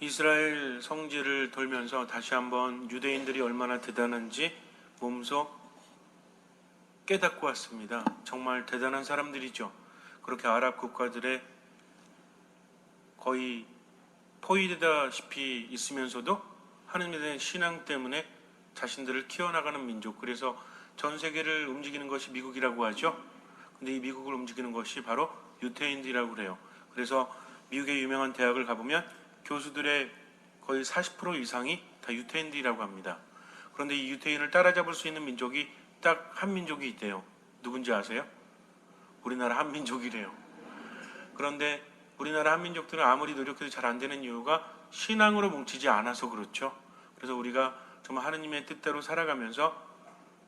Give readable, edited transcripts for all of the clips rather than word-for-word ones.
이스라엘 성지를 돌면서 다시 한번 유대인들이 얼마나 대단한지 몸소 깨닫고 왔습니다. 정말 대단한 사람들이죠. 그렇게 아랍 국가들의 거의 포위되다시피 있으면서도 하느님에 대한 신앙 때문에 자신들을 키워나가는 민족, 그래서 전 세계를 움직이는 것이 미국이라고 하죠. 근데 이 미국을 움직이는 것이 바로 유태인들이라고 그래요. 그래서 미국의 유명한 대학을 가보면 교수들의 거의 40% 이상이 다 유태인들이라고 합니다. 그런데 이 유태인을 따라잡을 수 있는 민족이 딱 한 민족이 있대요. 누군지 아세요? 우리나라 한민족이래요. 그런데 우리나라 한민족들은 아무리 노력해도 잘 안 되는 이유가 신앙으로 뭉치지 않아서 그렇죠. 그래서 우리가 정말 하느님의 뜻대로 살아가면서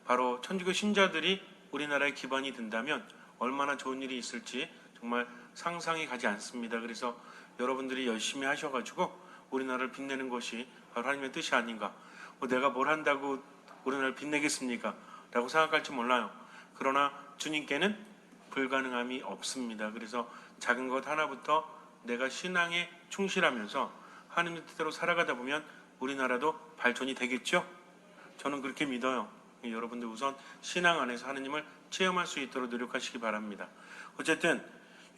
바로 천주교 신자들이 우리나라의 기반이 된다면 얼마나 좋은 일이 있을지 정말 상상이 가지 않습니다. 그래서 여러분들이 열심히 하셔가지고 우리나라를 빛내는 것이 바로 하나님의 뜻이 아닌가. 내가 뭘 한다고 우리나라를 빛내겠습니까? 라고 생각할지 몰라요. 그러나 주님께는 불가능함이 없습니다. 그래서 작은 것 하나부터 내가 신앙에 충실하면서 하나님의 뜻대로 살아가다 보면 우리나라도 발전이 되겠죠? 저는 그렇게 믿어요. 여러분들 우선 신앙 안에서 하나님을 체험할 수 있도록 노력하시기 바랍니다. 어쨌든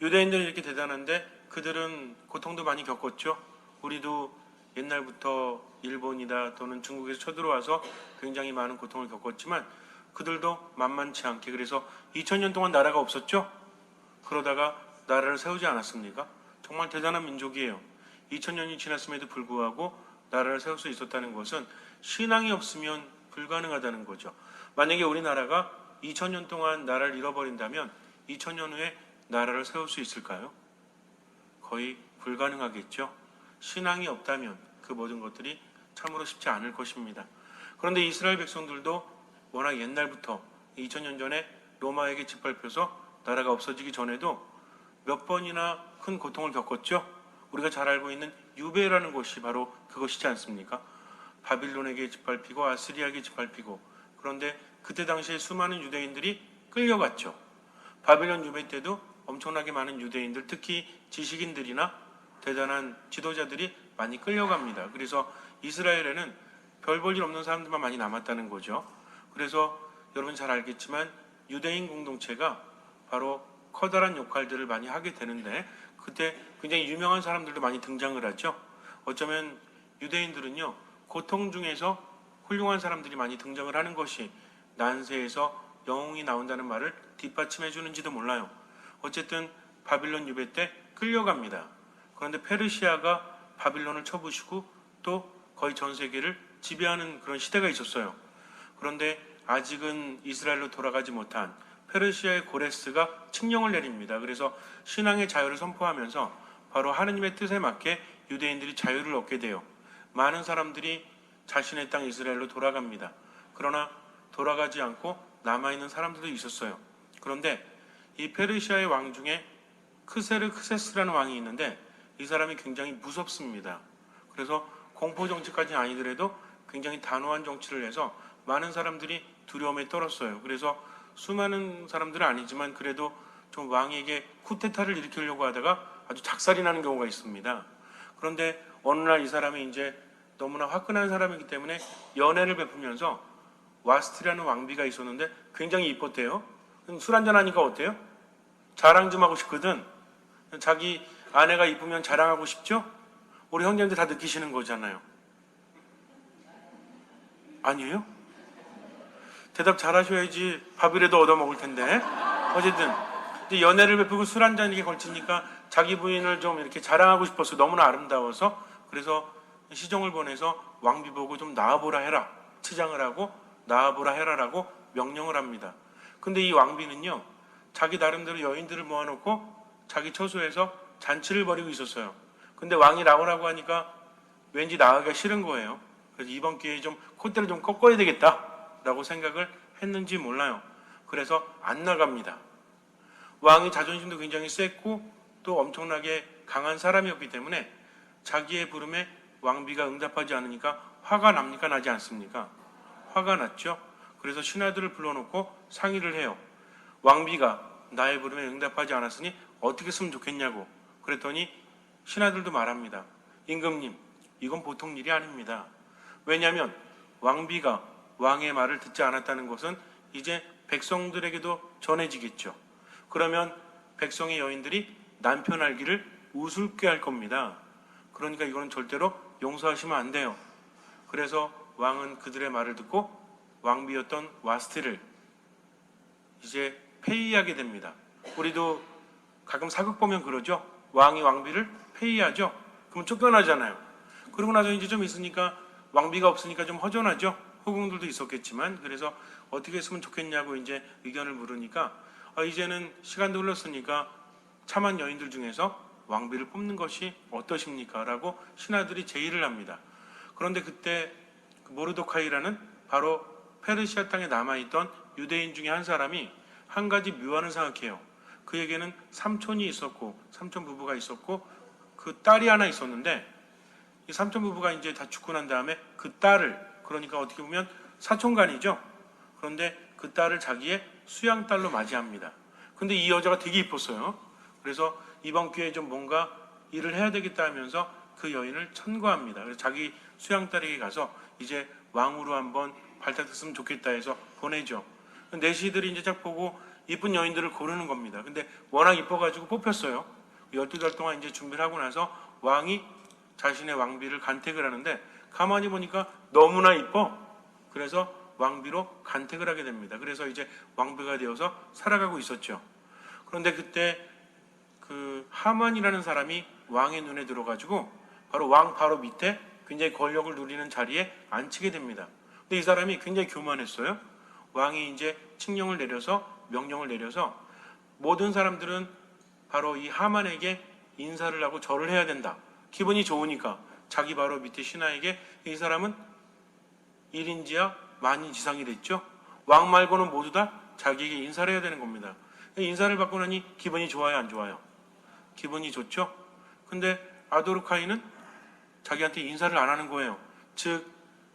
유대인들이 이렇게 대단한데 그들은 고통도 많이 겪었죠. 우리도 옛날부터 일본이다 또는 중국에서 쳐들어와서 굉장히 많은 고통을 겪었지만 그들도 만만치 않게, 그래서 2000년 동안 나라가 없었죠. 그러다가 나라를 세우지 않았습니까? 정말 대단한 민족이에요. 2000년이 지났음에도 불구하고 나라를 세울 수 있었다는 것은 신앙이 없으면 불가능하다는 거죠. 만약에 우리나라가 2000년 동안 나라를 잃어버린다면 2000년 후에 나라를 세울 수 있을까요? 거의 불가능하겠죠. 신앙이 없다면 그 모든 것들이 참으로 쉽지 않을 것입니다. 그런데 이스라엘 백성들도 워낙 옛날부터 2000년 전에 로마에게 짓밟혀서 나라가 없어지기 전에도 몇 번이나 큰 고통을 겪었죠. 우리가 잘 알고 있는 유배라는 것이 바로 그것이지 않습니까? 바빌론에게 짓밟히고 아스리아에게 짓밟히고, 그런데 그때 당시에 수많은 유대인들이 끌려갔죠. 바빌론 유배 때도 엄청나게 많은 유대인들, 특히 지식인들이나 대단한 지도자들이 많이 끌려갑니다. 그래서 이스라엘에는 별 볼 일 없는 사람들만 많이 남았다는 거죠. 그래서 여러분 잘 알겠지만 유대인 공동체가 바로 커다란 역할들을 많이 하게 되는데 그때 굉장히 유명한 사람들도 많이 등장을 하죠. 어쩌면 유대인들은요, 고통 중에서 훌륭한 사람들이 많이 등장을 하는 것이 난세에서 영웅이 나온다는 말을 뒷받침해 주는지도 몰라요. 어쨌든 바빌론 유배 때 끌려갑니다. 그런데 페르시아가 바빌론을 쳐부시고 또 거의 전 세계를 지배하는 그런 시대가 있었어요. 그런데 아직은 이스라엘로 돌아가지 못한 페르시아의 고레스가 칙령을 내립니다. 그래서 신앙의 자유를 선포하면서 바로 하느님의 뜻에 맞게 유대인들이 자유를 얻게 돼요. 많은 사람들이 자신의 땅 이스라엘로 돌아갑니다. 그러나 돌아가지 않고 남아있는 사람들도 있었어요. 그런데 이 페르시아의 왕 중에 크세르크세스라는 왕이 있는데 이 사람이 굉장히 무섭습니다. 그래서 공포 정치까지는 아니더라도 굉장히 단호한 정치를 해서 많은 사람들이 두려움에 떨었어요. 그래서 수많은 사람들은 아니지만 그래도 좀 왕에게 쿠데타를 일으키려고 하다가 아주 작살이 나는 경우가 있습니다. 그런데 어느 날 이 사람이 이제 너무나 화끈한 사람이기 때문에 연애를 베푸면서 와스트라는 왕비가 있었는데 굉장히 이뻤대요. 술 한잔 하니까 어때요? 자랑 좀 하고 싶거든. 자기 아내가 이쁘면 자랑하고 싶죠? 우리 형제들 다 느끼시는 거잖아요. 아니에요? 대답 잘하셔야지 밥이라도 얻어먹을 텐데. 어쨌든 연애를 베푸고 술 한잔에 걸치니까 자기 부인을 좀 이렇게 자랑하고 싶어서 너무나 아름다워서, 그래서 시종을 보내서 왕비 보고 좀 나와보라 해라, 치장을 하고 나와보라 해라라고 명령을 합니다. 근데 이 왕비는요, 자기 나름대로 여인들을 모아놓고 자기 처소에서 잔치를 벌이고 있었어요. 근데 왕이 나오라고 하니까 왠지 나가기가 싫은 거예요. 그래서 이번 기회에 좀 콧대를 좀 꺾어야 되겠다 라고 생각을 했는지 몰라요. 그래서 안 나갑니다. 왕이 자존심도 굉장히 셌고 또 엄청나게 강한 사람이었기 때문에 자기의 부름에 왕비가 응답하지 않으니까 화가 납니까? 나지 않습니까? 화가 났죠. 그래서 신하들을 불러놓고 상의를 해요. 왕비가 나의 부름에 응답하지 않았으니 어떻게 했으면 좋겠냐고. 그랬더니 신하들도 말합니다. 임금님, 이건 보통 일이 아닙니다. 왜냐하면 왕비가 왕의 말을 듣지 않았다는 것은 이제 백성들에게도 전해지겠죠. 그러면 백성의 여인들이 남편 알기를 우습게 할 겁니다. 그러니까 이거는 절대로 용서하시면 안 돼요. 그래서 왕은 그들의 말을 듣고 왕비였던 와스티를 이제 폐위하게 됩니다. 우리도 가끔 사극 보면 그러죠. 왕이 왕비를 폐위하죠. 그럼 쫓겨나잖아요. 그러고 나서 이제 좀 있으니까 왕비가 없으니까 좀 허전하죠. 후궁들도 있었겠지만. 그래서 어떻게 했으면 좋겠냐고 이제 의견을 물으니까 이제는 시간도 흘렀으니까 참한 여인들 중에서 왕비를 뽑는 것이 어떠십니까? 라고 신하들이 제의를 합니다. 그런데 그때 모르도카이라는 바로 페르시아 땅에 남아있던 유대인 중에 한 사람이 한 가지 묘안을 생각해요. 그에게는 삼촌이 있었고 삼촌 부부가 있었고 그 딸이 하나 있었는데 이 삼촌 부부가 이제 다 죽고 난 다음에 그 딸을, 그러니까 어떻게 보면 사촌간이죠. 그런데 그 딸을 자기의 수양딸로 맞이합니다. 근데 이 여자가 되게 이뻤어요. 그래서 이번 기회에 좀 뭔가 일을 해야 되겠다 하면서 그 여인을 천거합니다. 그래서 자기 수양딸에게 가서 이제 왕으로 한번 발탁됐으면 좋겠다 해서 보내죠. 내시들이 이제 딱 보고 이쁜 여인들을 고르는 겁니다. 근데 워낙 이뻐가지고 뽑혔어요. 12달 동안 이제 준비를 하고 나서 왕이 자신의 왕비를 간택을 하는데 가만히 보니까 너무나 이뻐. 그래서 왕비로 간택을 하게 됩니다. 그래서 이제 왕비가 되어서 살아가고 있었죠. 그런데 그때 그 하만이라는 사람이 왕의 눈에 들어가지고 바로 왕 바로 밑에 굉장히 권력을 누리는 자리에 앉히게 됩니다. 근데 이 사람이 굉장히 교만했어요. 왕이 이제 칙령을 내려서 명령을 내려서 모든 사람들은 바로 이 하만에게 인사를 하고 절을 해야 된다. 기분이 좋으니까 자기 바로 밑에 신하에게 이 사람은 1인지하 만인지상이 됐죠. 왕 말고는 모두 다 자기에게 인사를 해야 되는 겁니다. 인사를 받고 나니 기분이 좋아요, 안 좋아요? 기분이 좋죠. 근데 아도르카이는 자기한테 인사를 안 하는 거예요. 즉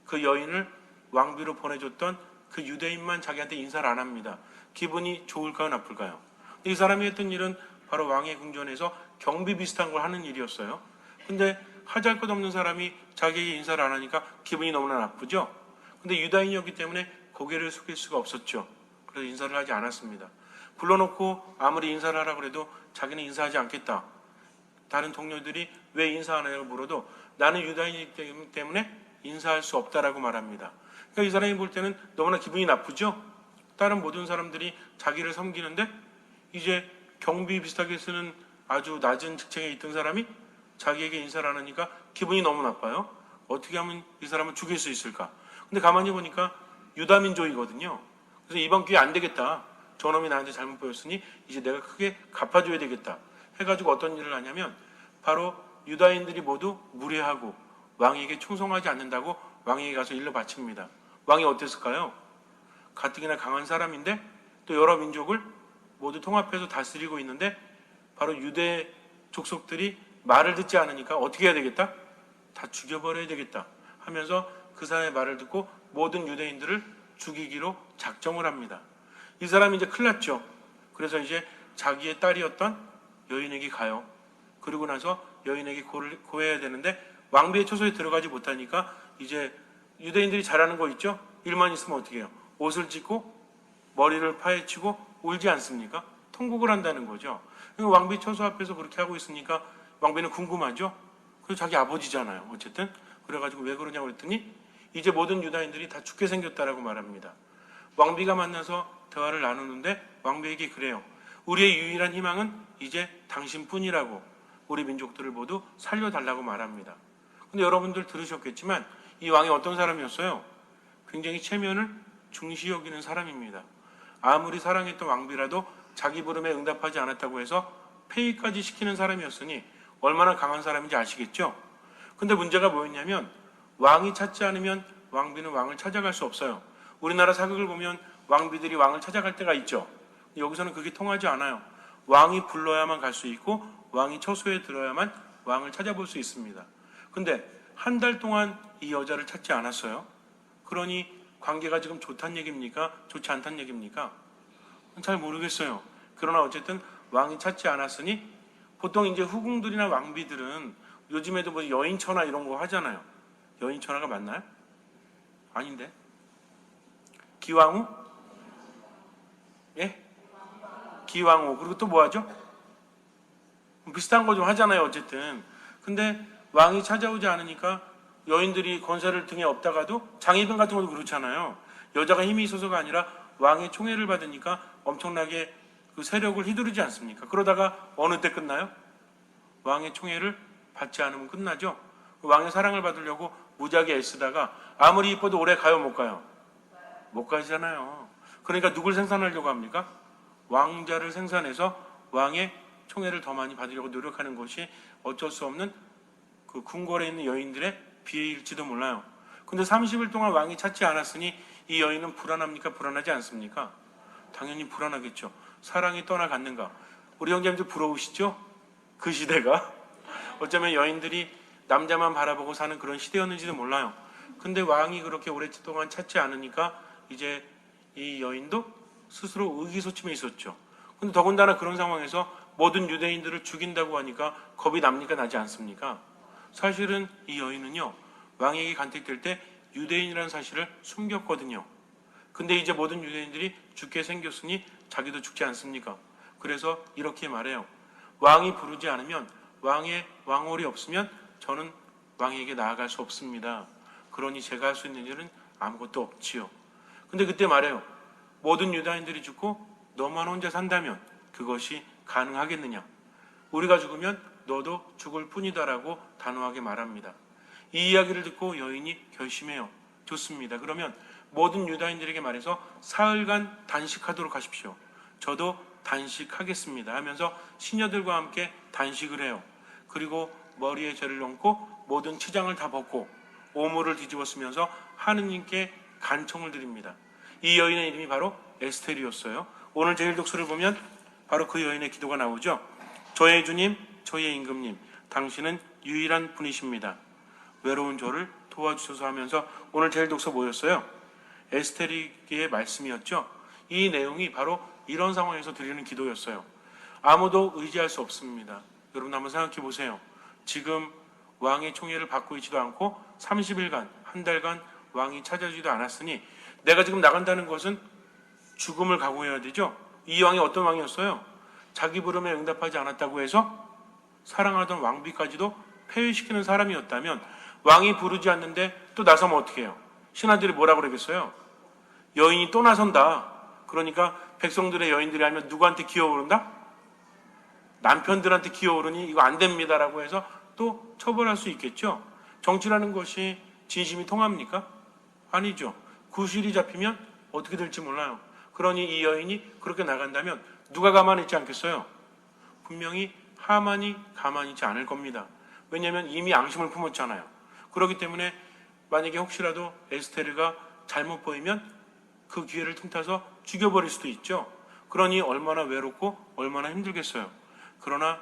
그 여인을 왕비로 보내줬던 그 유대인만 자기한테 인사를 안 합니다. 기분이 좋을까요, 나쁠까요? 이 사람이 했던 일은 바로 왕의 궁전에서 경비 비슷한 걸 하는 일이었어요. 근데 하잘 것 없는 사람이 자기에게 인사를 안 하니까 기분이 너무나 나쁘죠. 근데 유다인이었기 때문에 고개를 숙일 수가 없었죠. 그래서 인사를 하지 않았습니다. 불러놓고 아무리 인사를 하라고 해도 자기는 인사하지 않겠다. 다른 동료들이 왜 인사 안 해요? 물어도 나는 유다인이기 때문에 인사할 수 없다라고 말합니다. 그러니까 이 사람이 볼 때는 너무나 기분이 나쁘죠. 다른 모든 사람들이 자기를 섬기는데 이제 경비 비슷하게 쓰는 아주 낮은 직책에 있던 사람이 자기에게 인사를 안 하니까 기분이 너무 나빠요. 어떻게 하면 이 사람을 죽일 수 있을까? 근데 가만히 보니까 유다민족이거든요. 그래서 이번 기회에 안 되겠다. 저놈이 나한테 잘못 보였으니 이제 내가 크게 갚아줘야 되겠다. 해가지고 어떤 일을 하냐면 바로 유다인들이 모두 무례하고 왕에게 충성하지 않는다고 왕에게 가서 일러 바칩니다. 왕이 어땠을까요? 가뜩이나 강한 사람인데 또 여러 민족을 모두 통합해서 다스리고 있는데 바로 유대 족속들이 말을 듣지 않으니까 어떻게 해야 되겠다? 다 죽여버려야 되겠다 하면서 그 사람의 말을 듣고 모든 유대인들을 죽이기로 작정을 합니다. 이 사람이 이제 큰일 났죠. 그래서 이제 자기의 딸이었던 여인에게 가요. 그리고 나서 여인에게 고해야 되는데 왕비의 처소에 들어가지 못하니까 이제 유대인들이 잘하는 거 있죠? 일만 있으면 어떻게 해요? 옷을 찢고 머리를 파헤치고 울지 않습니까? 통곡을 한다는 거죠. 왕비 처소 앞에서 그렇게 하고 있으니까 왕비는 궁금하죠? 그래서 자기 아버지잖아요. 어쨌든 그래가지고 왜 그러냐고 그랬더니 이제 모든 유다인들이 다 죽게 생겼다라고 말합니다. 왕비가 만나서 대화를 나누는데 왕비에게 그래요. 우리의 유일한 희망은 이제 당신뿐이라고 우리 민족들을 모두 살려달라고 말합니다. 근데 여러분들 들으셨겠지만 이 왕이 어떤 사람이었어요? 굉장히 체면을 중시 여기는 사람입니다. 아무리 사랑했던 왕비라도 자기 부름에 응답하지 않았다고 해서 폐위까지 시키는 사람이었으니 얼마나 강한 사람인지 아시겠죠? 근데 문제가 뭐였냐면 왕이 찾지 않으면 왕비는 왕을 찾아갈 수 없어요. 우리나라 사극을 보면 왕비들이 왕을 찾아갈 때가 있죠. 여기서는 그게 통하지 않아요. 왕이 불러야만 갈 수 있고 왕이 처소에 들어야만 왕을 찾아볼 수 있습니다. 근데 한 달 동안 이 여자를 찾지 않았어요. 그러니 관계가 지금 좋다는 얘기입니까? 좋지 않다는 얘기입니까? 잘 모르겠어요. 그러나 어쨌든 왕이 찾지 않았으니 보통 이제 후궁들이나 왕비들은 요즘에도 뭐 여인천하 이런 거 하잖아요. 여인천하가 맞나요? 아닌데. 기왕후? 예? 기왕후. 그리고 또 뭐 하죠? 비슷한 거 좀 하잖아요, 어쨌든. 근데 왕이 찾아오지 않으니까 여인들이 권세를 등에 업다가도 장희빈 같은 것도 그렇잖아요. 여자가 힘이 있어서가 아니라 왕의 총애를 받으니까 엄청나게 그 세력을 휘두르지 않습니까? 그러다가 어느 때 끝나요? 왕의 총애를 받지 않으면 끝나죠. 왕의 사랑을 받으려고 무지하게 애쓰다가 아무리 이뻐도 오래 가요, 못 가요? 못 가잖아요. 그러니까 누굴 생산하려고 합니까? 왕자를 생산해서 왕의 총애를 더 많이 받으려고 노력하는 것이 어쩔 수 없는 그 궁궐에 있는 여인들의 비애일지도 몰라요. 근데 30일 동안 왕이 찾지 않았으니 이 여인은 불안합니까? 불안하지 않습니까? 당연히 불안하겠죠. 사랑이 떠나갔는가? 우리 형제님들 부러우시죠? 그 시대가 어쩌면 여인들이 남자만 바라보고 사는 그런 시대였는지도 몰라요. 근데 왕이 그렇게 오랫동안 찾지 않으니까 이제 이 여인도 스스로 의기소침해 있었죠. 근데 더군다나 그런 상황에서 모든 유대인들을 죽인다고 하니까 겁이 납니까? 나지 않습니까? 사실은 이 여인은요, 왕에게 간택될 때 유대인이라는 사실을 숨겼거든요. 근데 이제 모든 유대인들이 죽게 생겼으니 자기도 죽지 않습니까? 그래서 이렇게 말해요. 왕이 부르지 않으면, 왕의 왕홀이 없으면 저는 왕에게 나아갈 수 없습니다. 그러니 제가 할 수 있는 일은 아무것도 없지요. 근데 그때 말해요. 모든 유다인들이 죽고 너만 혼자 산다면 그것이 가능하겠느냐? 우리가 죽으면 너도 죽을 뿐이다라고 단호하게 말합니다. 이 이야기를 듣고 여인이 결심해요. 좋습니다. 그러면 모든 유다인들에게 말해서 사흘간 단식하도록 하십시오. 저도 단식하겠습니다 하면서 시녀들과 함께 단식을 해요. 그리고 머리에 죄를 얹고 모든 치장을 다 벗고 오물을 뒤집어 쓰면서 하느님께 간청을 드립니다. 이 여인의 이름이 바로 에스테리였어요. 오늘 제1독서를 보면 바로 그 여인의 기도가 나오죠. 저의 주님, 저의 임금님, 당신은 유일한 분이십니다. 외로운 저를 도와주셔서 하면서 오늘 제1독서 뭐였어요? 에스테리의 말씀이었죠. 이 내용이 바로 이런 상황에서 드리는 기도였어요. 아무도 의지할 수 없습니다. 여러분 한번 생각해 보세요. 지금 왕의 총애를 받고 있지도 않고 30일간, 한 달간 왕이 찾아주지도 않았으니 내가 지금 나간다는 것은 죽음을 각오해야 되죠. 이 왕이 어떤 왕이었어요? 자기 부름에 응답하지 않았다고 해서 사랑하던 왕비까지도 폐위시키는 사람이었다면 왕이 부르지 않는데 또 나서면 어떻게 해요? 신하들이 뭐라 그러겠어요? 여인이 또 나선다. 그러니까 백성들의 여인들이 하면 누구한테 기어오른다? 남편들한테 기어오르니 이거 안 됩니다라고 해서 또 처벌할 수 있겠죠. 정치라는 것이 진심이 통합니까? 아니죠. 구실이 잡히면 어떻게 될지 몰라요. 그러니 이 여인이 그렇게 나간다면 누가 가만히 있지 않겠어요? 분명히 하만이 가만히 있지 않을 겁니다. 왜냐하면 이미 앙심을 품었잖아요. 그렇기 때문에 만약에 혹시라도 에스테르가 잘못 보이면 그 기회를 틈타서 죽여버릴 수도 있죠. 그러니 얼마나 외롭고 얼마나 힘들겠어요. 그러나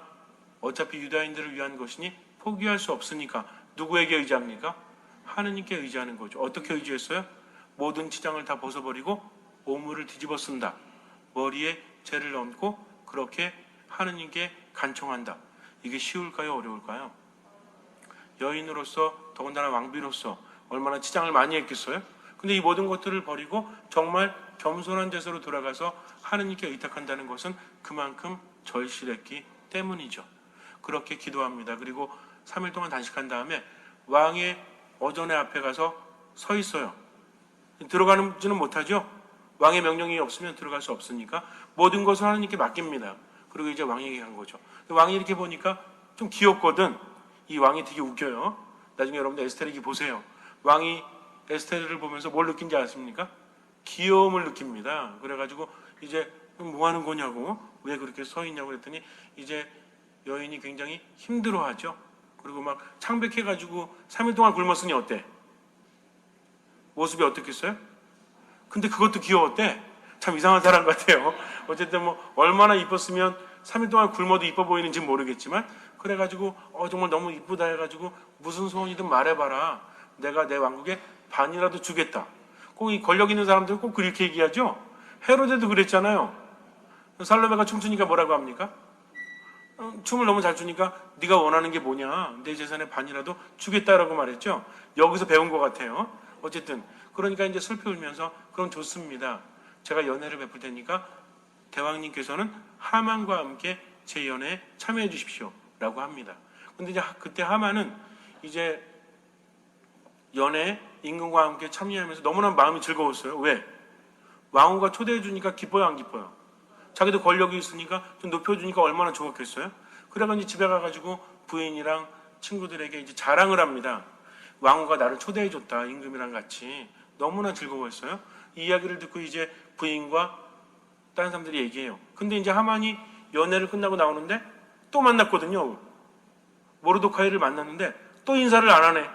어차피 유다인들을 위한 것이니 포기할 수 없으니까 누구에게 의지합니까? 하느님께 의지하는 거죠. 어떻게 의지했어요? 모든 치장을 다 벗어버리고 오물을 뒤집어 쓴다. 머리에 죄를 얹고 그렇게 하느님께 간청한다. 이게 쉬울까요? 어려울까요? 여인으로서 더군다나 왕비로서 얼마나 치장을 많이 했겠어요? 근데 이 모든 것들을 버리고 정말 겸손한 자세로 돌아가서 하느님께 의탁한다는 것은 그만큼 절실했기 때문이죠. 그렇게 기도합니다. 그리고 3일 동안 단식한 다음에 왕의 어전의 앞에 가서 서 있어요. 들어가지는 못하죠. 왕의 명령이 없으면 들어갈 수 없으니까 모든 것을 하느님께 맡깁니다. 그리고 이제 왕에게 간 거죠. 왕이 이렇게 보니까 좀 귀엽거든. 이 왕이 되게 웃겨요. 나중에 여러분들 에스테르기 보세요. 왕이 에스테르를 보면서 뭘 느낀지 아십니까? 귀여움을 느낍니다. 그래가지고 이제 뭐 하는 거냐고, 왜 그렇게 서 있냐고 그랬더니 이제 여인이 굉장히 힘들어하죠. 그리고 막 창백해가지고 3일 동안 굶었으니 어때? 모습이 어떻겠어요? 근데 그것도 귀여웠대. 참 이상한 사람 같아요. 어쨌든 뭐 얼마나 이뻤으면 3일 동안 굶어도 이뻐 보이는지 모르겠지만 그래가지고 정말 너무 이쁘다 해가지고 무슨 소원이든 말해봐라. 내가 내 왕국에 반이라도 주겠다. 꼭 이 권력 있는 사람들은 꼭 그렇게 얘기하죠. 헤로데도 그랬잖아요. 살로메가 춤추니까 뭐라고 합니까? 춤을 너무 잘 추니까 네가 원하는 게 뭐냐, 내 재산의 반이라도 주겠다라고 말했죠. 여기서 배운 것 같아요. 어쨌든 그러니까 이제 슬피 울면서 그럼 좋습니다. 제가 연애를 베풀 테니까 대왕님께서는 하만과 함께 제 연애에 참여해 주십시오 라고 합니다. 근데 이제 그때 하만은 이제 연애에 임금과 함께 참여하면서 너무나 마음이 즐거웠어요. 왜? 왕후가 초대해 주니까 기뻐요, 안 기뻐요? 자기도 권력이 있으니까 좀 높여주니까 얼마나 좋았겠어요? 그래가지고 집에 가가지고 부인이랑 친구들에게 이제 자랑을 합니다. 왕후가 나를 초대해 줬다, 임금이랑 같이. 너무나 즐거웠어요. 이 이야기를 듣고 이제 부인과 다른 사람들이 얘기해요. 근데 이제 하만이 연애를 끝나고 나오는데 또 만났거든요. 모르도카이를 만났는데 또 인사를 안 하네.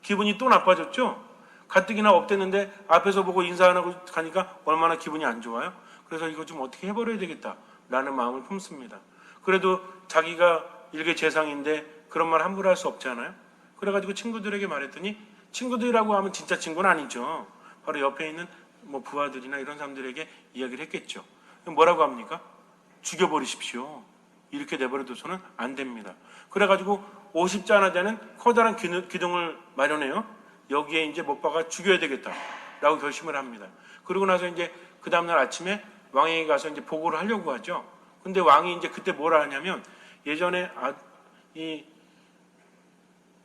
기분이 또 나빠졌죠. 가뜩이나 업됐는데 앞에서 보고 인사 안 하고 가니까 얼마나 기분이 안 좋아요. 그래서 이거 좀 어떻게 해버려야 되겠다라는 마음을 품습니다. 그래도 자기가 일개 재상인데 그런 말 함부로 할 수 없잖아요. 그래가지고 친구들에게 말했더니, 친구들이라고 하면 진짜 친구는 아니죠. 바로 옆에 있는 뭐 부하들이나 이런 사람들에게 이야기를 했겠죠. 뭐라고 합니까? 죽여버리십시오. 이렇게 내버려둬서는 안 됩니다. 그래가지고 50자나 되는 커다란 기둥을 마련해요. 여기에 이제 못 박아 죽여야 되겠다라고 결심을 합니다. 그러고 나서 이제 그 다음날 아침에 왕에게 가서 이제 보고를 하려고 하죠. 근데 왕이 이제 그때 뭐라 하냐면, 예전에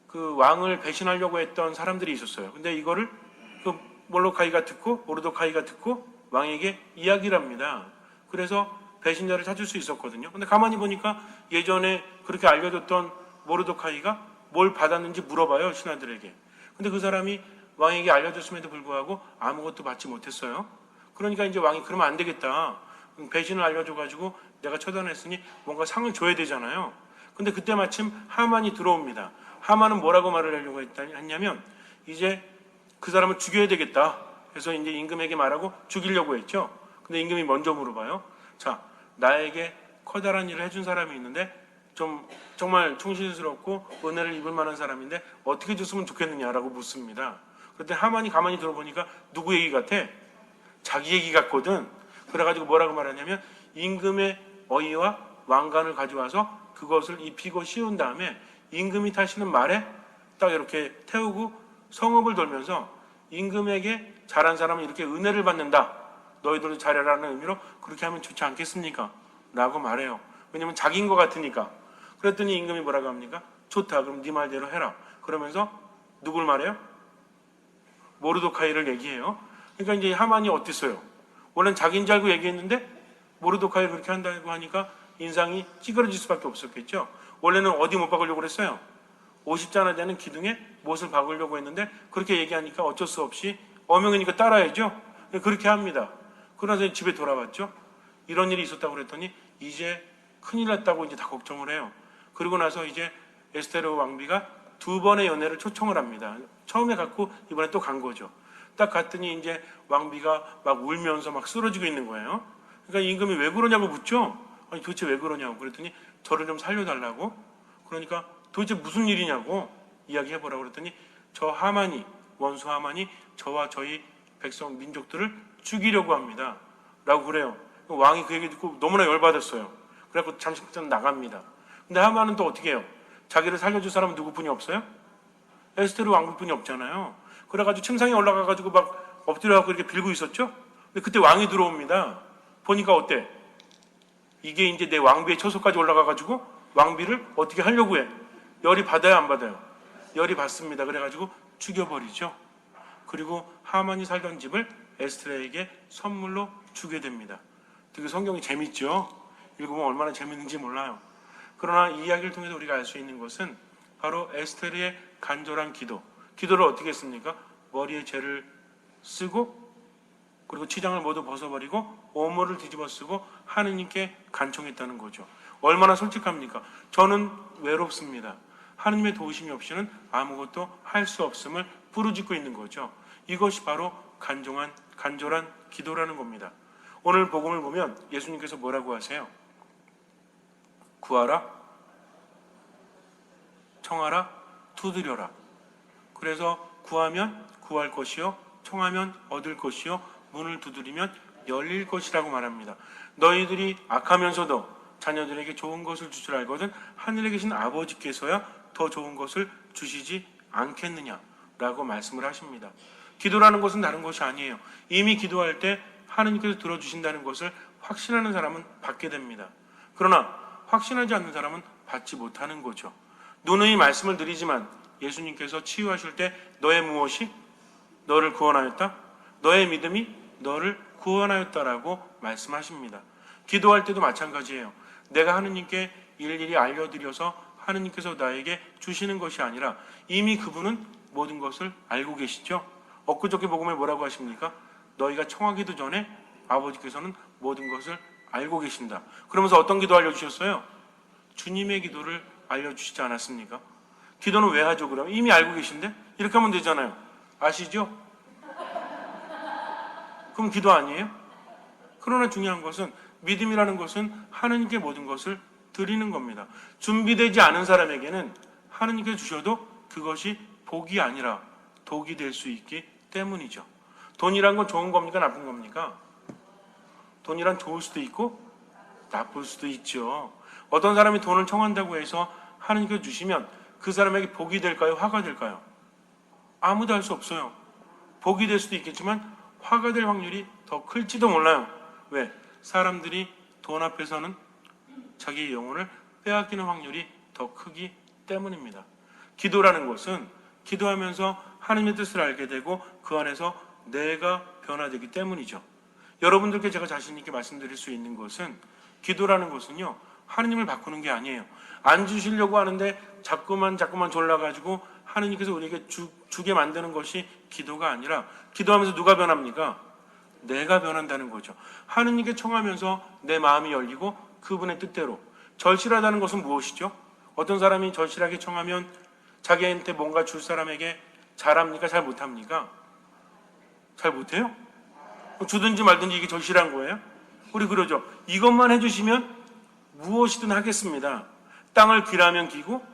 그 왕을 배신하려고 했던 사람들이 있었어요. 근데 이거를 그 모르도카이가 듣고 왕에게 이야기를 합니다. 그래서 배신자를 찾을 수 있었거든요. 근데 가만히 보니까 예전에 그렇게 알려줬던 모르도카이가 뭘 받았는지 물어봐요, 신하들에게. 근데 그 사람이 왕에게 알려줬음에도 불구하고 아무것도 받지 못했어요. 그러니까 이제 왕이 그러면 안 되겠다. 배신을 알려줘가지고 내가 처단했으니 뭔가 상을 줘야 되잖아요. 근데 그때 마침 하만이 들어옵니다. 하만은 뭐라고 말을 하려고 했냐면, 이제 그 사람을 죽여야 되겠다. 그래서 이제 임금에게 말하고 죽이려고 했죠. 근데 임금이 먼저 물어봐요. 자, 나에게 커다란 일을 해준 사람이 있는데 좀 정말 충실스럽고 은혜를 입을 만한 사람인데 어떻게 줬으면 좋겠느냐라고 묻습니다. 그때 하만이 가만히 들어보니까 누구 얘기 같아? 자기 얘기 같거든. 그래가지고 뭐라고 말하냐면, 임금의 어이와 왕관을 가져와서 그것을 입히고 씌운 다음에 임금이 타시는 말에 딱 이렇게 태우고 성읍을 돌면서 임금에게 잘한 사람은 이렇게 은혜를 받는다. 너희들도 잘해라는 의미로 그렇게 하면 좋지 않겠습니까? 라고 말해요. 왜냐면 자기인 것 같으니까. 그랬더니 임금이 뭐라고 합니까? 좋다. 그럼 네 말대로 해라. 그러면서 누굴 말해요? 모르도카이를 얘기해요. 그러니까 이제 하만이 어땠어요? 원래는 자기인 줄 알고 얘기했는데 모르도카이를 그렇게 한다고 하니까 인상이 찌그러질 수밖에 없었겠죠. 원래는 어디 못 박으려고 그랬어요? 50자나 되는 기둥에 못을 박으려고 했는데 그렇게 얘기하니까 어쩔 수 없이 어명이니까 따라야죠. 그렇게 합니다. 그러면서 집에 돌아왔죠. 이런 일이 있었다고 그랬더니 이제 큰일 났다고 이제 다 걱정을 해요. 그리고 나서 이제 에스테르 왕비가 2번의 연애를 초청을 합니다. 처음에 갔고 이번에 또 간 거죠. 딱 갔더니 이제 왕비가 막 울면서 막 쓰러지고 있는 거예요. 그러니까 임금이 왜 그러냐고 묻죠. 아니 도대체 왜 그러냐고 그랬더니 저를 좀 살려달라고. 그러니까 도대체 무슨 일이냐고 이야기해보라고 그랬더니 저 하만이, 원수 하만이 저와 저희 백성 민족들을 죽이려고 합니다 라고 그래요. 왕이 그 얘기 듣고 너무나 열받았어요. 그래갖고 잠시 나갑니다. 근데 하만은 또 어떻게 해요? 자기를 살려줄 사람은 누구뿐이 없어요? 에스테르 왕비뿐이 없잖아요. 그래가지고 침상에 올라가가지고 막 엎드려갖고 이렇게 빌고 있었죠. 근데 그때 왕이 들어옵니다. 보니까 어때? 이게 이제 내 왕비의 처소까지 올라가가지고 왕비를 어떻게 하려고 해? 열이 받아요, 안 받아요? 열이 받습니다. 그래가지고 죽여버리죠. 그리고 하만이 살던 집을 에스테르에게 선물로 주게 됩니다. 되게 성경이 재밌죠? 읽으면 얼마나 재밌는지 몰라요. 그러나 이 이야기를 통해서 우리가 알 수 있는 것은 바로 에스테르의 간절한 기도를 어떻게 했습니까? 머리에 죄를 쓰고 그리고 치장을 모두 벗어버리고 오물을 뒤집어 쓰고 하느님께 간청했다는 거죠. 얼마나 솔직합니까? 저는 외롭습니다. 하느님의 도우심이 없이는 아무것도 할 수 없음을 부르짖고 있는 거죠. 이것이 바로 간절한 기도라는 겁니다. 오늘 복음을 보면 예수님께서 뭐라고 하세요? 구하라, 청하라, 두드려라. 그래서 구하면 구할 것이요, 청하면 얻을 것이요, 문을 두드리면 열릴 것이라고 말합니다. 너희들이 악하면서도 자녀들에게 좋은 것을 줄 줄 알거든 하늘에 계신 아버지께서야 더 좋은 것을 주시지 않겠느냐라고 말씀을 하십니다. 기도라는 것은 다른 것이 아니에요. 이미 기도할 때 하느님께서 들어주신다는 것을 확신하는 사람은 받게 됩니다. 그러나 확신하지 않는 사람은 받지 못하는 거죠. 누누이 말씀을 드리지만 예수님께서 치유하실 때 너의 무엇이 너를 구원하였다? 너의 믿음이 너를 구원하였다라고 말씀하십니다. 기도할 때도 마찬가지예요. 내가 하느님께 일일이 알려드려서 하느님께서 나에게 주시는 것이 아니라 이미 그분은 모든 것을 알고 계시죠. 엊그저께 복음에 뭐라고 하십니까? 너희가 청하기도 전에 아버지께서는 모든 것을 알고 계신다. 그러면서 어떤 기도 알려주셨어요? 주님의 기도를 알려주시지 않았습니까? 기도는 왜 하죠 그러면? 이미 알고 계신데? 이렇게 하면 되잖아요. 아시죠? 그럼 기도 아니에요? 그러나 중요한 것은 믿음이라는 것은 하느님께 모든 것을 드리는 겁니다. 준비되지 않은 사람에게는 하느님께 주셔도 그것이 복이 아니라 독이 될 수 있기 때문이죠. 돈이란 건 좋은 겁니까? 나쁜 겁니까? 돈이란 좋을 수도 있고 나쁠 수도 있죠. 어떤 사람이 돈을 청한다고 해서 하느님께 주시면 그 사람에게 복이 될까요? 화가 될까요? 아무도 알 수 없어요. 복이 될 수도 있겠지만 화가 될 확률이 더 클지도 몰라요. 왜? 사람들이 돈 앞에서는 자기의 영혼을 빼앗기는 확률이 더 크기 때문입니다. 기도라는 것은 기도하면서 하나님의 뜻을 알게 되고 그 안에서 내가 변화되기 때문이죠. 여러분들께 제가 자신 있게 말씀드릴 수 있는 것은 기도라는 것은요, 하느님을 바꾸는 게 아니에요. 안 주시려고 하는데 자꾸만 졸라가지고 하느님께서 우리에게 주게 만드는 것이 기도가 아니라, 기도하면서 누가 변합니까? 내가 변한다는 거죠. 하느님께 청하면서 내 마음이 열리고 그분의 뜻대로. 절실하다는 것은 무엇이죠? 어떤 사람이 절실하게 청하면 자기한테 뭔가 줄 사람에게 잘합니까? 잘 못합니까? 잘 못해요? 주든지 말든지 이게 절실한 거예요? 우리 그러죠. 이것만 해주시면 무엇이든 하겠습니다. 땅을 기라면 기고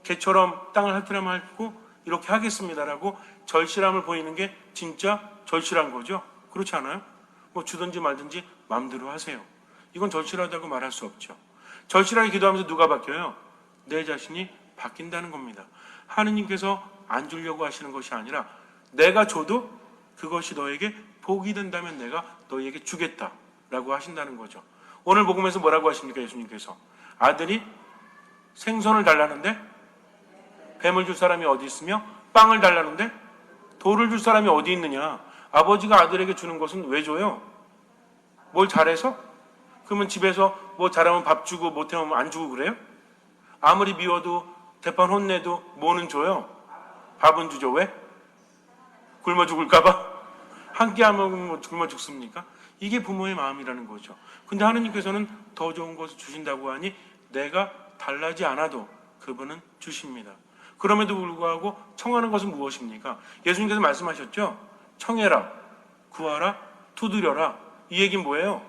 개처럼 땅을 핥으라면 핥고 이렇게 하겠습니다라고 절실함을 보이는 게 진짜 절실한 거죠. 그렇지 않아요? 주든지 말든지 마음대로 하세요. 이건 절실하다고 말할 수 없죠. 절실하게 기도하면서 누가 바뀌어요? 내 자신이 바뀐다는 겁니다. 하느님께서 안 주려고 하시는 것이 아니라 내가 줘도 그것이 너에게 복이 된다면 내가 너에게 주겠다라고 하신다는 거죠. 오늘 복음에서 뭐라고 하십니까? 예수님께서 아들이 생선을 달라는데 뱀을 줄 사람이 어디 있으며 빵을 달라는데 돌을 줄 사람이 어디 있느냐. 아버지가 아들에게 주는 것은 왜 줘요? 뭘 잘해서? 그러면 집에서 뭐 잘하면 밥 주고 못하면 안 주고 그래요? 아무리 미워도 대판 혼내도 뭐는 줘요? 밥은 주죠. 왜? 굶어 죽을까봐? 한 끼 안 먹으면 굶어 죽습니까? 이게 부모의 마음이라는 거죠. 근데 하느님께서는 더 좋은 것을 주신다고 하니 내가 달라지 않아도 그분은 주십니다. 그럼에도 불구하고 청하는 것은 무엇입니까? 예수님께서 말씀하셨죠? 청해라, 구하라, 두드려라. 이 얘기는 뭐예요?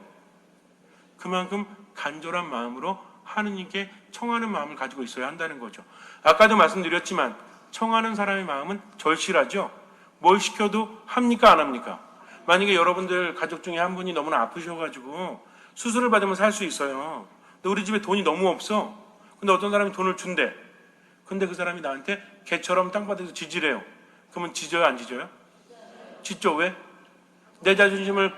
그만큼 간절한 마음으로 하느님께 청하는 마음을 가지고 있어야 한다는 거죠. 아까도 말씀드렸지만 청하는 사람의 마음은 절실하죠. 뭘 시켜도 합니까? 안 합니까? 만약에 여러분들 가족 중에 한 분이 너무나 아프셔가지고 수술을 받으면 살 수 있어요. 근데 우리 집에 돈이 너무 없어. 근데 어떤 사람이 돈을 준대. 근데 그 사람이 나한테 개처럼 땅바닥에서 지지래요. 그러면 지져요? 안 지져요? 짖죠. 왜? 내 자존심을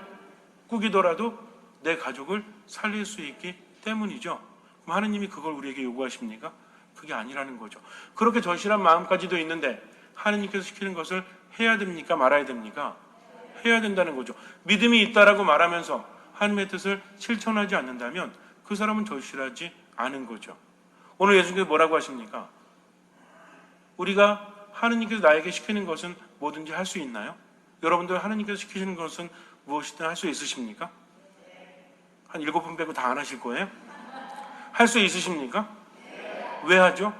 꾸기더라도 내 가족을 살릴 수 있기 때문이죠. 그럼 하느님이 그걸 우리에게 요구하십니까? 그게 아니라는 거죠. 그렇게 절실한 마음까지도 있는데 하느님께서 시키는 것을 해야 됩니까? 말아야 됩니까? 해야 된다는 거죠. 믿음이 있다라고 말하면서 하나님의 뜻을 실천하지 않는다면 그 사람은 절실하지 않은 거죠. 오늘 예수님께서 뭐라고 하십니까? 우리가 하느님께서 나에게 시키는 것은 뭐든지 할 수 있나요? 여러분들 하느님께서 시키시는 것은 무엇이든 할 수 있으십니까? 한 7분 빼고 다 안 하실 거예요? 할 수 있으십니까? 왜 하죠?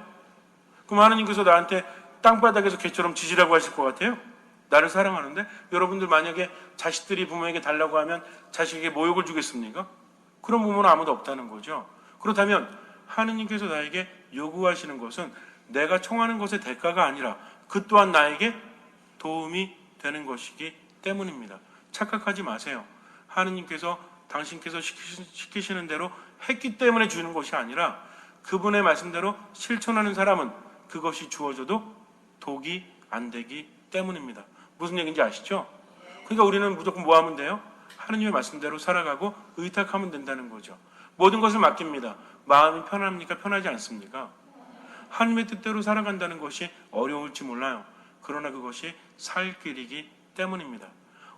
그럼 하느님께서 나한테 땅바닥에서 개처럼 지지라고 하실 것 같아요? 나를 사랑하는데? 여러분들 만약에 자식들이 부모에게 달라고 하면 자식에게 모욕을 주겠습니까? 그런 부모는 아무도 없다는 거죠. 그렇다면 하느님께서 나에게 요구하시는 것은 내가 청하는 것의 대가가 아니라 그 또한 나에게 도움이 되는 것이기 때문입니다. 착각하지 마세요. 하느님께서 당신께서 시키시는 대로 했기 때문에 주는 것이 아니라 그분의 말씀대로 실천하는 사람은 그것이 주어져도 독이 안 되기 때문입니다. 무슨 얘기인지 아시죠? 그러니까 우리는 무조건 뭐 하면 돼요? 하느님의 말씀대로 살아가고 의탁하면 된다는 거죠. 모든 것을 맡깁니다. 마음이 편합니까? 편하지 않습니까? 하느님의 뜻대로 살아간다는 것이 어려울지 몰라요. 그러나 그것이 살 길이기 때문입니다.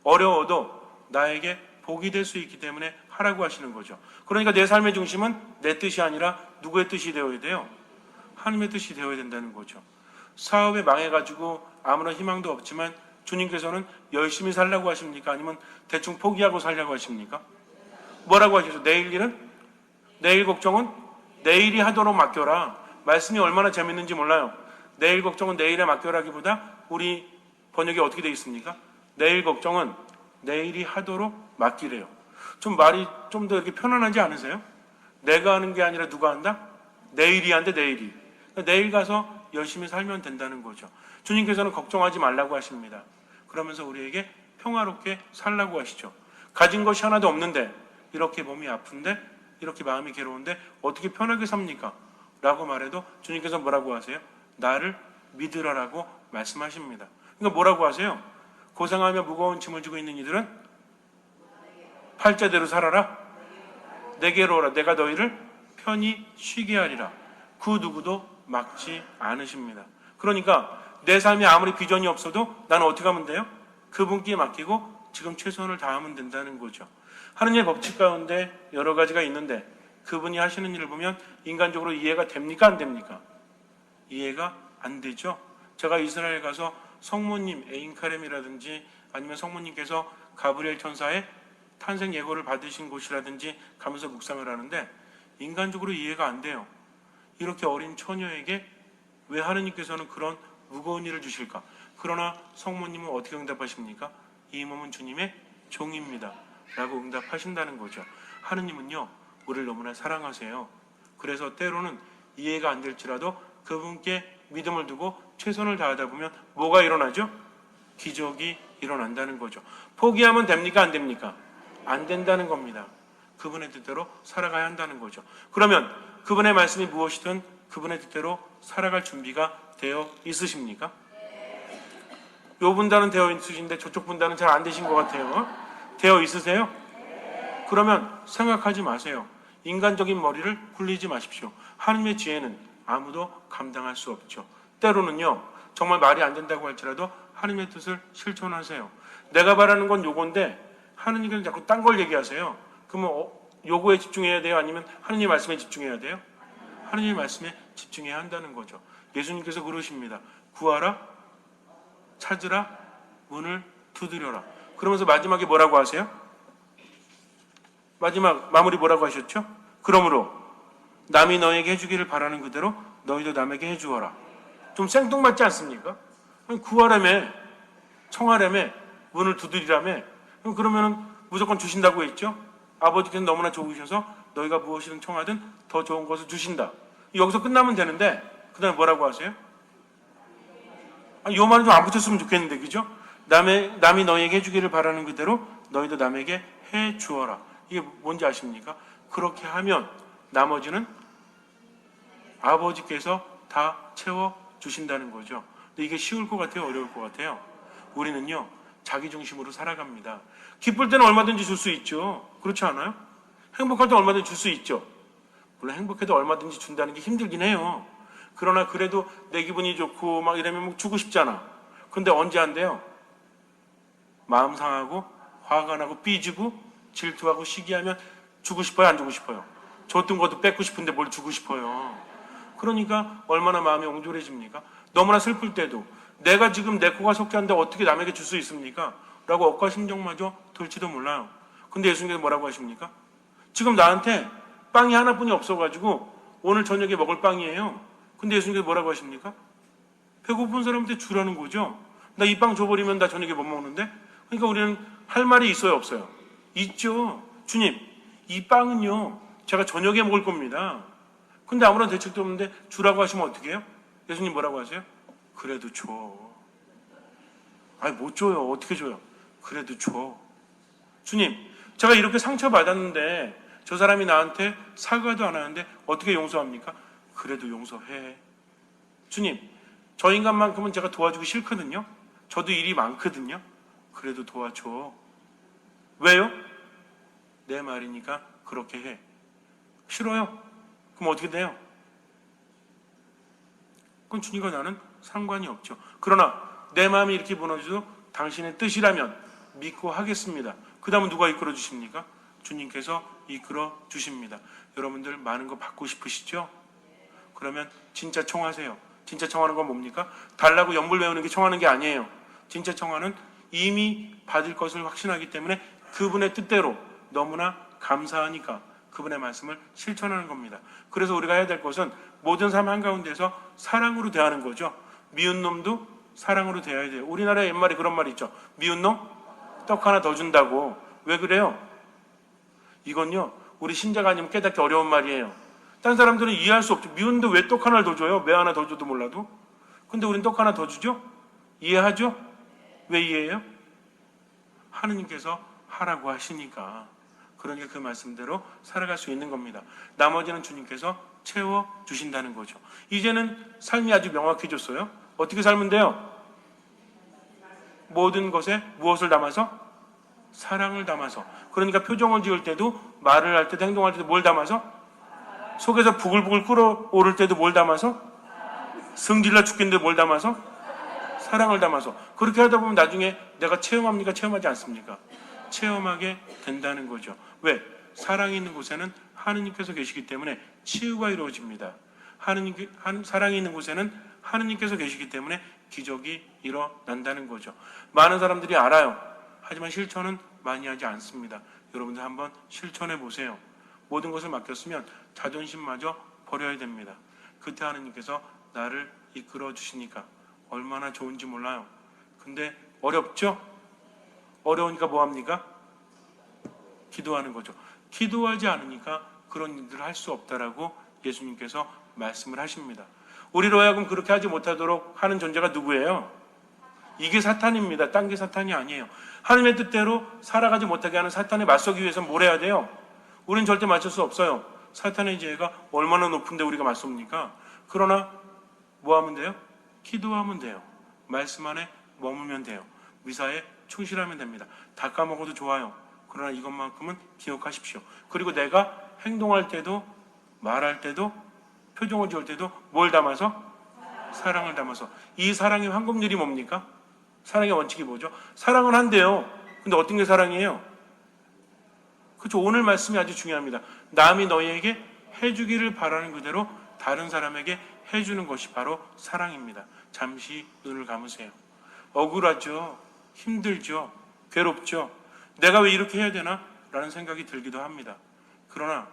어려워도 나에게 복이 될 수 있기 때문에 하라고 하시는 거죠. 그러니까 내 삶의 중심은 내 뜻이 아니라 누구의 뜻이 되어야 돼요? 하느님의 뜻이 되어야 된다는 거죠. 사업에 망해가지고 아무런 희망도 없지만 주님께서는 열심히 살라고 하십니까? 아니면 대충 포기하고 살려고 하십니까? 뭐라고 하시죠? 내일 일은? 내일 걱정은 내일이 하도록 맡겨라. 말씀이 얼마나 재밌는지 몰라요. 내일 걱정은 내일에 맡겨라기보다 우리 번역이 어떻게 되어 있습니까? 내일 걱정은 내일이 하도록 맡기래요. 좀 말이 좀 더 이렇게 편안하지 않으세요? 내가 하는 게 아니라 누가 한다? 내일이 한대, 내일이. 그러니까 내일 가서 열심히 살면 된다는 거죠. 주님께서는 걱정하지 말라고 하십니다. 그러면서 우리에게 평화롭게 살라고 하시죠. 가진 것이 하나도 없는데, 이렇게 몸이 아픈데, 이렇게 마음이 괴로운데 어떻게 편하게 삽니까? 라고 말해도 주님께서 뭐라고 하세요? 나를 믿으라라고 말씀하십니다. 그러니까 뭐라고 하세요? 고생하며 무거운 짐을 지고 있는 이들은 팔자대로 살아라. 내게로 오라. 내가 너희를 편히 쉬게 하리라. 그 누구도 막지 않으십니다. 그러니까 내 삶에 아무리 비전이 없어도 나는 어떻게 하면 돼요? 그분께 맡기고 지금 최선을 다하면 된다는 거죠. 하느님의 법칙 가운데 여러 가지가 있는데 그분이 하시는 일을 보면 인간적으로 이해가 됩니까? 안 됩니까? 이해가 안 되죠. 제가 이스라엘 가서 성모님 에인카렘이라든지 아니면 성모님께서 가브리엘 천사의 탄생 예고를 받으신 곳이라든지 가면서 묵상을 하는데 인간적으로 이해가 안 돼요. 이렇게 어린 처녀에게 왜 하느님께서는 그런 무거운 일을 주실까? 그러나 성모님은 어떻게 응답하십니까? 이 몸은 주님의 종입니다 라고 응답하신다는 거죠. 하느님은요 우리를 너무나 사랑하세요. 그래서 때로는 이해가 안 될지라도 그분께 믿음을 두고 최선을 다하다 보면 뭐가 일어나죠? 기적이 일어난다는 거죠. 포기하면 됩니까? 안 됩니까? 안 된다는 겁니다. 그분의 뜻대로 살아가야 한다는 거죠. 그러면 그분의 말씀이 무엇이든 그분의 뜻대로 살아갈 준비가 되어 있으십니까? 요 분단은 되어 있으신데 저쪽 분단은 잘 안 되신 것 같아요. 되어 있으세요? 그러면 생각하지 마세요. 인간적인 머리를 굴리지 마십시오. 하느님의 지혜는 아무도 감당할 수 없죠. 때로는요 정말 말이 안 된다고 할지라도 하느님의 뜻을 실천하세요. 내가 바라는 건 요건데 하느님께서 자꾸 딴 걸 얘기하세요. 그러면 요거에 집중해야 돼요? 아니면 하느님 말씀에 집중해야 돼요? 하느님 말씀에 집중해야 한다는 거죠. 예수님께서 그러십니다. 구하라, 찾으라, 문을 두드려라. 그러면서 마지막에 뭐라고 하세요? 마지막 마무리 뭐라고 하셨죠? 그러므로 남이 너에게 해주기를 바라는 그대로 너희도 남에게 해주어라. 좀 생뚱맞지 않습니까? 구하라며, 청하라며, 문을 두드리라며. 그러면은 무조건 주신다고 했죠? 아버지께서 너무나 좋으셔서 너희가 무엇이든 청하든 더 좋은 것을 주신다. 여기서 끝나면 되는데 그 다음에 뭐라고 하세요? 요 말은 좀 안 붙였으면 좋겠는데 그죠? 남이 너희에게 해주기를 바라는 그대로 너희도 남에게 해주어라. 이게 뭔지 아십니까? 그렇게 하면 나머지는 아버지께서 다 채워주신다는 거죠. 근데 이게 쉬울 것 같아요? 어려울 것 같아요? 우리는요 자기중심으로 살아갑니다. 기쁠 때는 얼마든지 줄 수 있죠. 그렇지 않아요? 행복할 때 얼마든지 줄 수 있죠. 물론 행복해도 얼마든지 준다는 게 힘들긴 해요. 그러나 그래도 내 기분이 좋고 막 이러면 주고 싶잖아. 근데 언제 안 돼요? 마음 상하고 화가 나고 삐지고 질투하고 시기하면 주고 싶어요? 안 주고 싶어요? 줬던 것도 뺏고 싶은데 뭘 주고 싶어요? 그러니까 얼마나 마음이 옹졸해집니까? 너무나 슬플 때도 내가 지금 내 코가 속죄한데 어떻게 남에게 줄 수 있습니까? 라고 억과 심정마저 들지도 몰라요. 근데 예수님께서 뭐라고 하십니까? 지금 나한테 빵이 하나뿐이 없어가지고 오늘 저녁에 먹을 빵이에요. 근데 예수님께서 뭐라고 하십니까? 배고픈 사람한테 주라는 거죠. 나 이 빵 줘버리면 나 저녁에 못 먹는데? 그러니까 우리는 할 말이 있어요, 없어요? 있죠. 주님, 이 빵은요 제가 저녁에 먹을 겁니다. 근데 아무런 대책도 없는데 주라고 하시면 어떻게 해요? 예수님 뭐라고 하세요? 그래도 줘. 아니 못 줘요. 어떻게 줘요? 그래도 줘. 주님, 제가 이렇게 상처받았는데 저 사람이 나한테 사과도 안 하는데 어떻게 용서합니까? 그래도 용서해. 주님, 저 인간만큼은 제가 도와주기 싫거든요. 저도 일이 많거든요. 그래도 도와줘. 왜요? 내 말이니까 그렇게 해. 싫어요? 그럼 어떻게 돼요? 그건 주님과 나는 상관이 없죠. 그러나 내 마음이 이렇게 무너져도 당신의 뜻이라면 믿고 하겠습니다. 그 다음은 누가 이끌어 주십니까? 주님께서 이끌어 주십니다. 여러분들 많은 거 받고 싶으시죠? 그러면 진짜 청하세요. 진짜 청하는 건 뭡니까? 달라고 연불 외우는 게 청하는 게 아니에요. 진짜 청하는 이미 받을 것을 확신하기 때문에 그분의 뜻대로 너무나 감사하니까 그분의 말씀을 실천하는 겁니다. 그래서 우리가 해야 될 것은 모든 삶 한가운데서 사랑으로 대하는 거죠. 미운 놈도 사랑으로 대해야 돼요. 우리나라에 옛말에 그런 말이 있죠. 미운 놈 떡 하나 더 준다고. 왜 그래요? 이건요, 우리 신자가 아니면 깨닫기 어려운 말이에요. 딴 사람들은 이해할 수 없죠. 미운데 왜 떡 하나를 더 줘요? 매 하나 더 줘도 몰라도. 근데 우린 떡 하나 더 주죠? 이해하죠? 왜 이해해요? 하느님께서 하라고 하시니까. 그러니까 그 말씀대로 살아갈 수 있는 겁니다. 나머지는 주님께서 채워주신다는 거죠. 이제는 삶이 아주 명확해졌어요. 어떻게 살면 돼요? 모든 것에 무엇을 담아서? 사랑을 담아서. 그러니까 표정을 지을 때도, 말을 할 때도, 행동할 때도 뭘 담아서? 속에서 부글부글 끓어오를 때도 뭘 담아서? 성질나 죽겠는데 뭘 담아서? 사랑을 담아서. 그렇게 하다 보면 나중에 내가 체험합니까? 체험하지 않습니까? 체험하게 된다는 거죠. 왜? 사랑이 있는 곳에는 하느님께서 계시기 때문에 치유가 이루어집니다. 사랑이 있는 곳에는 하느님께서 계시기 때문에 기적이 일어난다는 거죠. 많은 사람들이 알아요. 하지만 실천은 많이 하지 않습니다. 여러분들 한번 실천해 보세요. 모든 것을 맡겼으면 자존심마저 버려야 됩니다. 그때 하느님께서 나를 이끌어 주시니까 얼마나 좋은지 몰라요. 근데 어렵죠? 어려우니까 뭐합니까? 기도하는 거죠. 기도하지 않으니까 그런 일들을 할 수 없다라고 예수님께서 말씀을 하십니다. 우리로 하여금 그렇게 하지 못하도록 하는 존재가 누구예요? 이게 사탄입니다. 딴 게 사탄이 아니에요. 하나님의 뜻대로 살아가지 못하게 하는 사탄에 맞서기 위해서는 뭘 해야 돼요? 우리는 절대 맞설 수 없어요. 사탄의 지혜가 얼마나 높은데 우리가 맞섭니까? 그러나 뭐 하면 돼요? 기도하면 돼요. 말씀 안에 머물면 돼요. 미사에 충실하면 됩니다. 다 까먹어도 좋아요. 그러나 이것만큼은 기억하십시오. 그리고 내가 행동할 때도 말할 때도 표정을 지을 때도 뭘 담아서? 사랑을 담아서. 이 사랑의 황금률이 뭡니까? 사랑의 원칙이 뭐죠? 사랑은 한대요. 근데 어떤 게 사랑이에요? 그렇죠. 오늘 말씀이 아주 중요합니다. 남이 너희에게 해주기를 바라는 그대로 다른 사람에게 해주는 것이 바로 사랑입니다. 잠시 눈을 감으세요. 억울하죠. 힘들죠. 괴롭죠. 내가 왜 이렇게 해야 되나? 라는 생각이 들기도 합니다. 그러나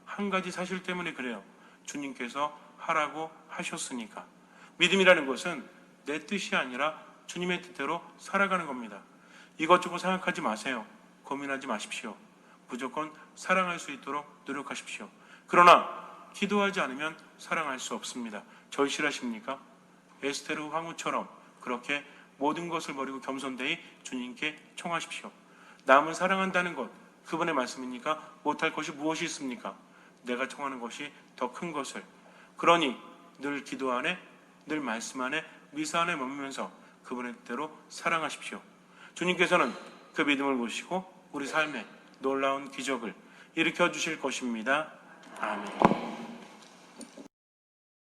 한 가지 사실 때문에 그래요. 주님께서 하라고 하셨으니까. 믿음이라는 것은 내 뜻이 아니라 주님의 뜻대로 살아가는 겁니다. 이것저것 생각하지 마세요. 고민하지 마십시오. 무조건 사랑할 수 있도록 노력하십시오. 그러나 기도하지 않으면 사랑할 수 없습니다. 절실하십니까? 에스테르 황후처럼 그렇게 모든 것을 버리고 겸손되이 주님께 청하십시오. 남을 사랑한다는 것, 그분의 말씀이니까 못할 것이 무엇이 있습니까? 내가 청하는 것이 더 큰 것을. 그러니 늘 기도 안에, 늘 말씀 안에, 미사 안에 머물면서 그분의 뜻대로 사랑하십시오. 주님께서는 그 믿음을 보시고 우리 삶에 놀라운 기적을 일으켜 주실 것입니다. 아멘.